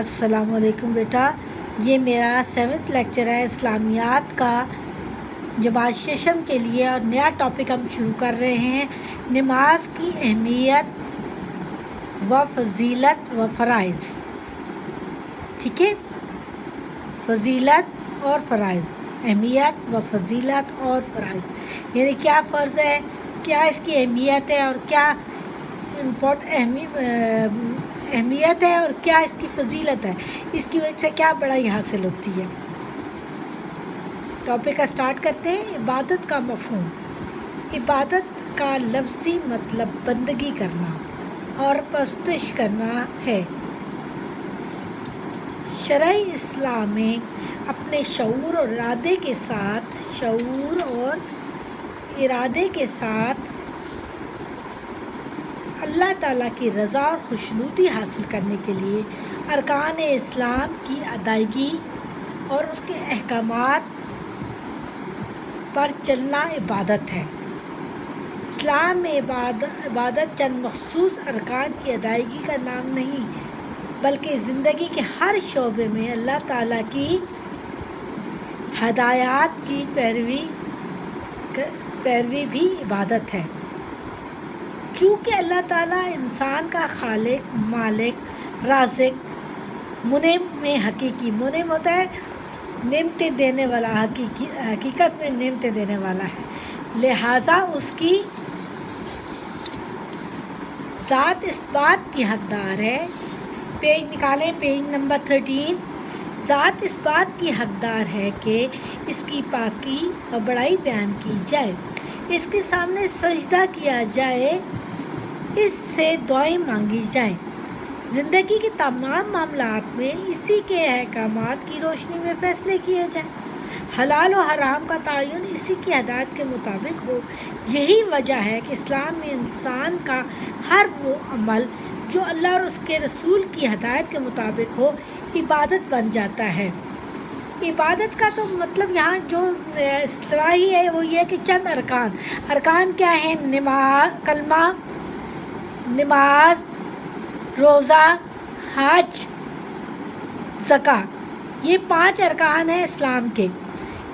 السلام علیکم بیٹا، یہ میرا 7th لیکچر ہے اسلامیات کا جماعت ششم کے لیے، اور نیا ٹاپک ہم شروع کر رہے ہیں، نماز کی اہمیت و فضیلت و فرائض۔ ٹھیک ہے، فضیلت اور فرائض، اہمیت و فضیلت اور فرائض، یعنی کیا فرض ہے، کیا اس کی اہمیت ہے اور کیا اہمیت ہے اور کیا اس کی فضیلت ہے، اس کی وجہ سے کیا بڑائی حاصل ہوتی ہے۔ ٹاپک کا سٹارٹ کرتے ہیں۔ عبادت کا مفہوم۔ عبادت کا لفظی مطلب بندگی کرنا اور پرستش کرنا ہے۔ شرع اسلام میں اپنے شعور اور ارادے کے ساتھ اللہ تعالیٰ کی رضا اور خوشنودی حاصل کرنے کے لیے ارکان اسلام کی ادائیگی اور اس کے احکامات پر چلنا عبادت ہے۔ اسلام میں عبادت چند مخصوص ارکان کی ادائیگی کا نام نہیں، بلکہ زندگی کے ہر شعبے میں اللہ تعالیٰ کی ہدایات کی پیروی بھی عبادت ہے۔ چونکہ اللہ تعالیٰ انسان کا خالق، مالک، رازق، منعم حقیقی، منعم ہوتا ہے نعمتیں دینے والا، حقیقت میں نعمتیں دینے والا ہے، لہٰذا اس کی ذات اس بات کی حقدار ہے۔ پیج نکالیں، پیج نمبر 13۔ ذات اس بات کی حقدار ہے کہ اس کی پاکی اور بڑائی بیان کی جائے، اس کے سامنے سجدہ کیا جائے، اس سے دعائیں مانگی جائیں، زندگی کے تمام معاملات میں اسی کے احکامات کی روشنی میں فیصلے کیے جائیں، حلال و حرام کا تعین اسی کی ہدایت کے مطابق ہو۔ یہی وجہ ہے کہ اسلام میں انسان کا ہر وہ عمل جو اللہ اور اس کے رسول کی ہدایت کے مطابق ہو عبادت بن جاتا ہے۔ عبادت کا تو مطلب یہاں جو اصطلاحی ہے وہ یہ ہے کہ چند ارکان کیا ہیں؟ کلمہ، نماز، روزہ، حج، زکوٰۃ، یہ 5 ارکان ہیں اسلام کے۔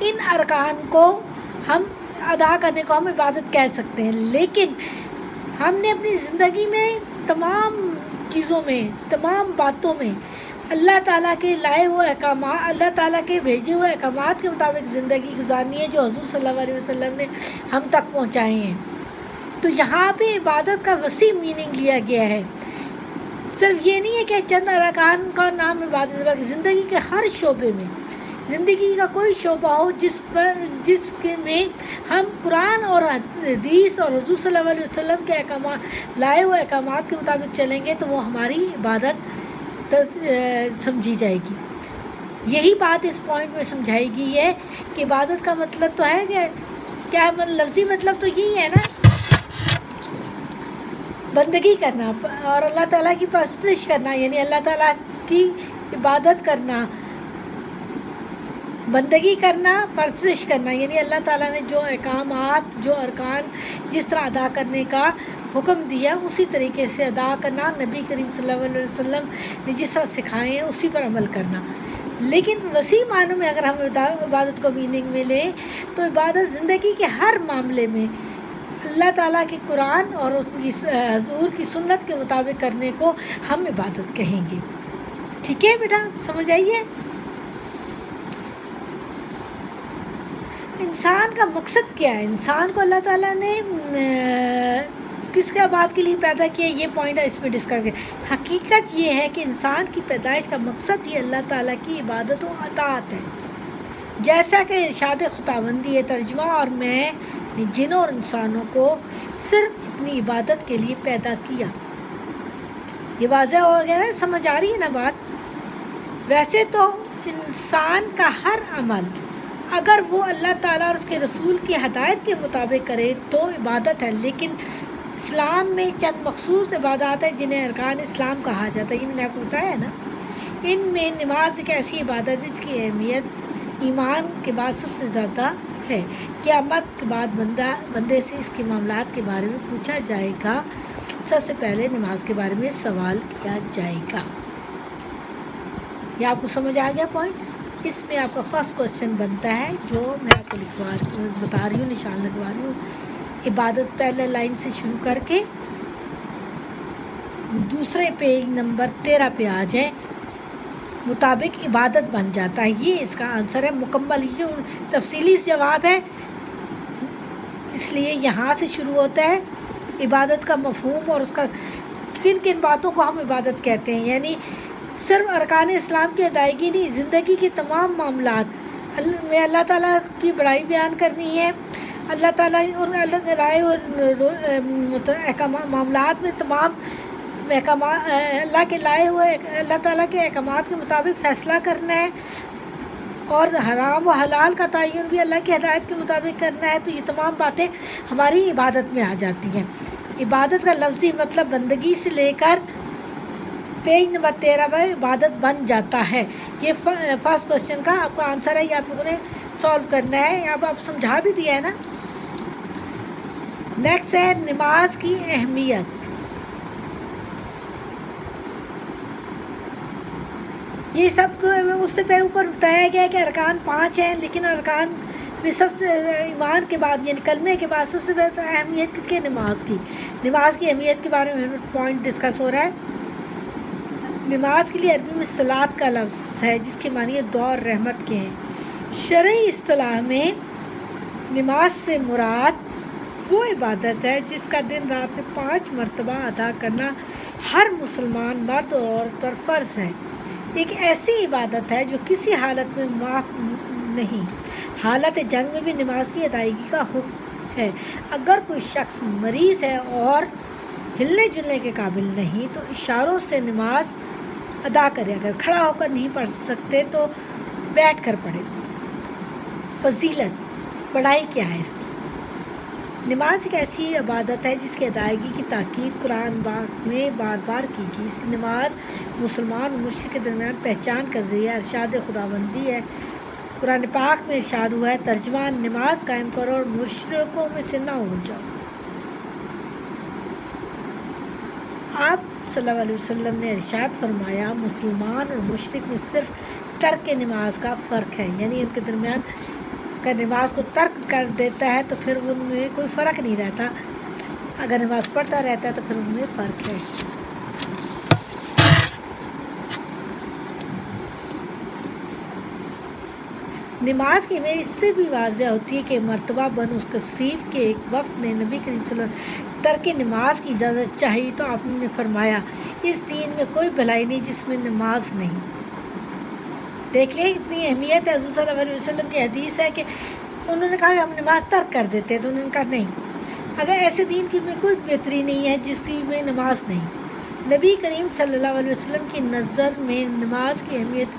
ان ارکان کو ہم ادا کرنے کو ہم عبادت کہہ سکتے ہیں، لیکن ہم نے اپنی زندگی میں تمام چیزوں میں، تمام باتوں میں اللہ تعالیٰ کے لائے ہوئے احکامات، اللہ تعالیٰ کے بھیجے ہوئے احکامات کے مطابق زندگی گزارنی ہے، جو حضور صلی اللہ علیہ وسلم نے ہم تک پہنچائے ہیں۔ تو یہاں پہ عبادت کا وسیع میننگ لیا گیا ہے، صرف یہ نہیں ہے کہ چند ارکان کا نام عبادت، بلکہ زندگی کے ہر شعبے میں، زندگی کا کوئی شعبہ ہو جس میں ہم قرآن اور حدیث اور حضور صلی اللہ علیہ وسلم کے احکامات، لائے ہوئے احکامات کے مطابق چلیں گے تو وہ ہماری عبادت سمجھی جائے گی۔ یہی بات اس پوائنٹ میں سمجھائی گئی ہے کہ عبادت کا مطلب تو ہے کہ کیا لفظی مطلب تو یہی ہے نا، بندگی کرنا اور اللہ تعالیٰ کی پرستش کرنا، یعنی اللہ تعالیٰ کی عبادت کرنا، بندگی کرنا، پرستش کرنا، یعنی اللہ تعالیٰ نے جو احکامات، جو ارکان جس طرح ادا کرنے کا حکم دیا اسی طریقے سے ادا کرنا، نبی کریم صلی اللہ علیہ وسلم نے جس طرح سکھائے ہیں اسی پر عمل کرنا۔ لیکن وسیع معنوں میں اگر ہم عبادت کو میننگ میں لیں تو عبادت زندگی کے ہر معاملے میں اللہ تعالیٰ کے قرآن اور حضور کی سنت کے مطابق کرنے کو ہم عبادت کہیں گے۔ ٹھیک ہے بیٹا، سمجھ آئیے؟ انسان کا مقصد کیا ہے؟ انسان کو اللہ تعالیٰ نے کس کے بات کے لیے پیدا کیا، یہ پوائنٹ اس پہ ڈسکس کریں۔ حقیقت یہ ہے کہ انسان کی پیدائش کا مقصد ہی اللہ تعالیٰ کی عبادت و اطاعت ہے، جیسا کہ ارشاد خداوندی ہے ترجمہ، اور میں نے جنوں اور انسانوں کو صرف اپنی عبادت کے لیے پیدا کیا۔ یہ واضح ہو گیا نا، سمجھ آ رہی ہے نا بات؟ ویسے تو انسان کا ہر عمل اگر وہ اللہ تعالیٰ اور اس کے رسول کی ہدایت کے مطابق کرے تو عبادت ہے، لیکن اسلام میں چند مخصوص عبادات ہیں جنہیں ارکان اسلام کہا جاتا ہے، یہ میں نے آپ کو بتایا ہے نا۔ ان میں نماز ایک ایسی عبادت جس کی اہمیت ایمان کے بعد سب سے زیادہ ہے۔ قیامت کے بعد بندے سے اس کے معاملات کے بارے میں پوچھا جائے گا، سب سے پہلے نماز کے بارے میں سوال کیا جائے گا۔ یہ آپ کو سمجھ آ گیا پوائنٹ؟ اس میں آپ کا فرسٹ کوشچن بنتا ہے جو میں آپ کو بتا رہی ہوں، نشان لگوا رہی ہوں، عبادت پہلے لائن سے شروع کر کے دوسرے پیج نمبر 13 پہ آ جائے، مطابق عبادت بن جاتا ہے، یہ اس کا آنسر ہے مکمل، یہ تفصیلی جواب ہے، اس لیے یہاں سے شروع ہوتا ہے عبادت کا مفہوم اور اس کا کن کن باتوں کو ہم عبادت کہتے ہیں، یعنی صرف ارکان اسلام کی ادائیگی نہیں، زندگی کے تمام معاملات میں اللہ تعالیٰ کی بڑائی بیان کرنی ہے، اللہ تعالیٰ اور رائے اور معاملات میں تمام اللہ کے لائے ہوئے اللہ تعالیٰ کے احکامات کے مطابق فیصلہ کرنا ہے، اور حرام و حلال کا تعین بھی اللہ کی ہدایت کے مطابق کرنا ہے، تو یہ تمام باتیں ہماری عبادت میں آ جاتی ہیں۔ عبادت کا لفظی مطلب بندگی سے لے کر پیج نمبر 13 پر عبادت بن جاتا ہے، یہ فرسٹ کوشچن کا آپ کا آنسر ہے، یہ آپ لوگوں نے سالو کرنا ہے، اب آپ سمجھا بھی دیا ہے نا۔ نیکسٹ ہے نماز کی اہمیت۔ یہ سب کو اس سے پہلے اوپر بتایا گیا ہے کہ ارکان 5 ہیں، لیکن ارکان میں سب سے ایمان کے بعد یعنی کلمے کے بعد سب سے بہتر اہمیت کس کی؟ نماز کی۔ نماز کی اہمیت کے بارے میں پوائنٹ ڈسکس ہو رہا ہے۔ نماز کے لیے عربی میں صلاۃ کا لفظ ہے جس کے معنی دعا اور رحمت کے ہیں۔ شرعی اصطلاح میں نماز سے مراد وہ عبادت ہے جس کا دن رات میں 5 مرتبہ ادا کرنا ہر مسلمان مرد اور عورت پر فرض ہے۔ ایک ایسی عبادت ہے جو کسی حالت میں معاف نہیں۔ حالت جنگ میں بھی نماز کی ادائیگی کا حکم ہے۔ اگر کوئی شخص مریض ہے اور ہلنے جلنے کے قابل نہیں تو اشاروں سے نماز ادا کرے، اگر کھڑا ہو کر نہیں پڑھ سکتے تو بیٹھ کر پڑھے۔ فضیلت، بڑائی کیا ہے اس کی؟ نماز ایک ایسی عبادت ہے جس کی ادائیگی کی تاکید قرآن پاک میں بار بار کی گئی۔ اس نماز مسلمان اور مشرک کے درمیان پہچان کا ذریعہ ارشاد خداوندی ہے۔ قرآن پاک میں ارشاد ہوا ہے، ترجمہ نماز قائم کرو اور مشرکوں میں سے نہ ہو جاؤ۔ آپ صلی اللہ علیہ وسلم نے ارشاد فرمایا، مسلمان اور مشرک میں صرف ترک نماز کا فرق ہے، یعنی ان کے درمیان اگر نماز کو ترک کر دیتا ہے تو پھر ان میں کوئی فرق نہیں رہتا، اگر نماز پڑھتا رہتا ہے تو پھر ان میں فرق ہے۔ نماز کی اہمیت اس سے بھی واضح ہوتی ہے کہ مرتبہ بنو قصیف کے ایک وفد نے نبی کریم صلی اللہ علیہ وسلم ترک نماز کی اجازت چاہی تو آپ نے فرمایا، اس دین میں کوئی بھلائی نہیں جس میں نماز نہیں۔ دیکھ لیں اتنی اہمیت ہے، حضور صلی اللہ علیہ وسلم کی حدیث ہے کہ انہوں نے کہا کہ ہم نماز ترک کر دیتے ہیں، تو انہوں نے کہا نہیں، اگر ایسے دین کی میں کوئی بہتری نہیں ہے جس میں نماز نہیں۔ نبی کریم صلی اللہ علیہ وسلم کی نظر میں نماز کی اہمیت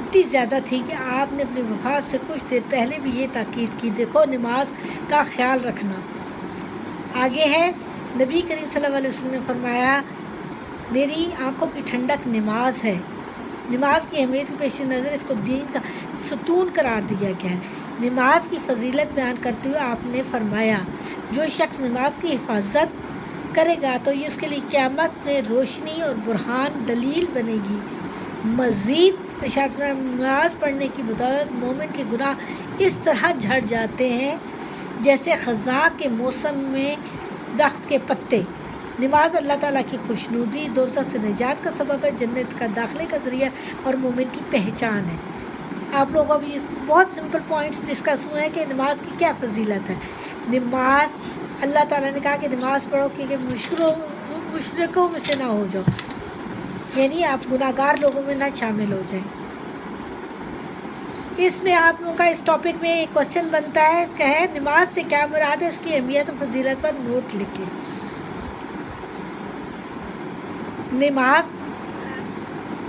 اتنی زیادہ تھی کہ آپ نے اپنی وفات سے کچھ دیر پہلے بھی یہ تاکید کی، دیکھو نماز کا خیال رکھنا۔ آگے ہے، نبی کریم صلی اللہ علیہ وسلم نے فرمایا، میری آنکھوں کی ٹھنڈک نماز ہے۔ نماز کی اہمیت کے پیش نظر اس کو دین کا ستون قرار دیا گیا ہے۔ نماز کی فضیلت بیان کرتے ہوئے آپ نے فرمایا، جو شخص نماز کی حفاظت کرے گا تو یہ اس کے لیے قیامت میں روشنی اور برہان دلیل بنے گی۔ مزید نماز پڑھنے کی بدولت مومن کے گناہ اس طرح جھڑ جاتے ہیں جیسے خزاں کے موسم میں درخت کے پتے۔ نماز اللہ تعالیٰ کی خوشنودی، دوزخ سے نجات کا سبب ہے، جنت کا داخلے کا ذریعہ اور مومن کی پہچان ہے۔ آپ لوگوں کو ابھی بہت سمپل پوائنٹس ڈسکس ہوئے ہیں کہ نماز کی کیا فضیلت ہے۔ نماز اللہ تعالیٰ نے کہا کہ نماز پڑھو کیونکہ مشرکوں میں سے نہ ہو جاؤ، یعنی آپ گناہ گار لوگوں میں نہ شامل ہو جائیں۔ اس میں آپ لوگوں کا اس ٹاپک میں ایک کوشچن بنتا ہے، اس کا ہے نماز سے کیا مراد ہے، اس کی اہمیت و فضیلت پر نوٹ لکھیں۔ نماز،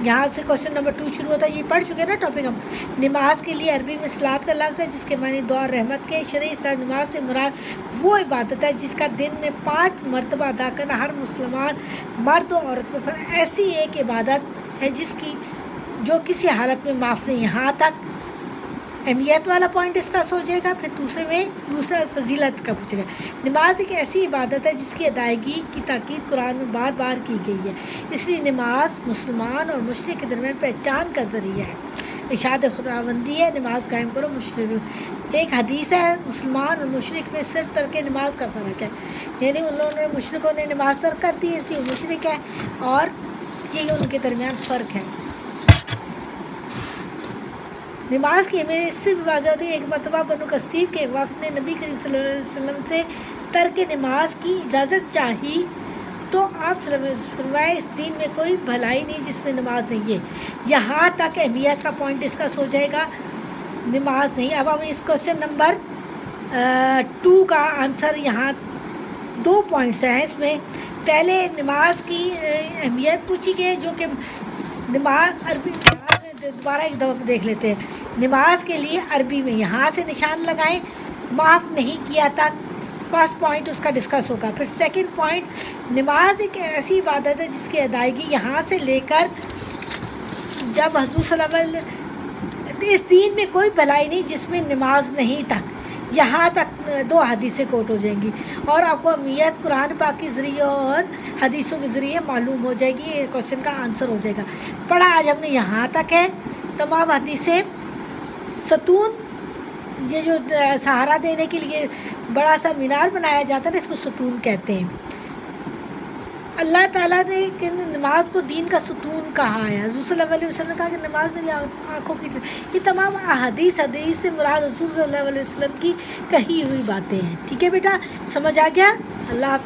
یہاں سے کوشچن نمبر 2 شروع ہوتا ہے، یہ پڑھ چکے نا ٹاپک ہم۔ نماز کے لیے عربی میں صلاۃ کا لفظ ہے جس کے معنی دعا اور رحمت کے۔ شرعی اسلام نماز سے مراد وہ عبادت ہے جس کا دن میں 5 مرتبہ ادا کرنا ہر مسلمان مرد و عورت پر ایسی ایک عبادت ہے جو کسی حالت میں معاف نہیں، یہاں تک اہمیت والا پوائنٹ ڈسکس ہو جائے گا. پھر دوسرا فضیلت کا پوچھے گا. نماز ایک ایسی عبادت ہے جس کی ادائیگی کی تاکید قرآن میں بار بار کی گئی ہے. اس لیے نماز مسلمان اور مشرک کے درمیان پہچان کا ذریعہ ہے. ارشاد خداوندی ہے نماز قائم کرو مشرک. ایک حدیث ہے مسلمان اور مشرک میں صرف ترک نماز کا فرق ہے. یعنی مشرکوں نے نماز ترک کر دی اس لیے وہ مشرک ہے، اور یہی ان کے درمیان فرق ہے. نماز کی اہمیت اس سے بھی واضح ہوتی ہے. ایک مرتبہ بنو کثیر کے وفد نے نبی کریم صلی اللہ علیہ وسلم سے ترک نماز کی اجازت چاہی تو آپ صلی اللہ علیہ وسلم فرمائے اس دین میں کوئی بھلائی نہیں جس میں نماز نہیں ہے. یہاں تک اہمیت کا پوائنٹ ڈسکس ہو جائے گا، نماز نہیں. اب ہم اس کوشچن نمبر 2 کا آنسر، یہاں 2 پوائنٹس ہیں اس میں. پہلے نماز کی اہمیت پوچھی گئی جو کہ نماز عربی دوبارہ ایک دفعہ دیکھ لیتے ہیں. نماز کے لیے عربی میں یہاں سے نشان لگائیں، معاف نہیں کیا تک. فرسٹ پوائنٹ اس کا ڈسکس ہوگا. پھر سیکنڈ پوائنٹ، نماز ایک ایسی عبادت ہے جس کی ادائیگی یہاں سے لے کر جب حضور صلی اللہ علیہ وسلم اس دین میں کوئی بھلائی نہیں جس میں نماز نہیں تک، یہاں تک 2 حدیثیں کوٹ ہو جائیں گی اور آپ کو اہمیت قرآن پاک کے ذریعے اور حدیثوں کے ذریعے معلوم ہو جائے گی. یہ کوشچن کا آنسر ہو جائے گا. پڑھا آج ہم نے یہاں تک ہے. تمام حدیثیں ستون، یہ جو سہارا دینے کے لیے بڑا سا مینار بنایا جاتا ہے اس کو ستون کہتے ہیں. اللہ تعالیٰ نے نماز کو دین کا ستون کہا ہے. حضور صلی اللہ علیہ وسلم نے کہا کہ نماز میری آنکھوں کی. یہ تمام حدیث سے مراد حضور صلی اللہ علیہ وسلم کی کہی ہوئی باتیں ہیں. ٹھیک ہے بیٹا، سمجھ آ گیا؟ اللہ حافظ.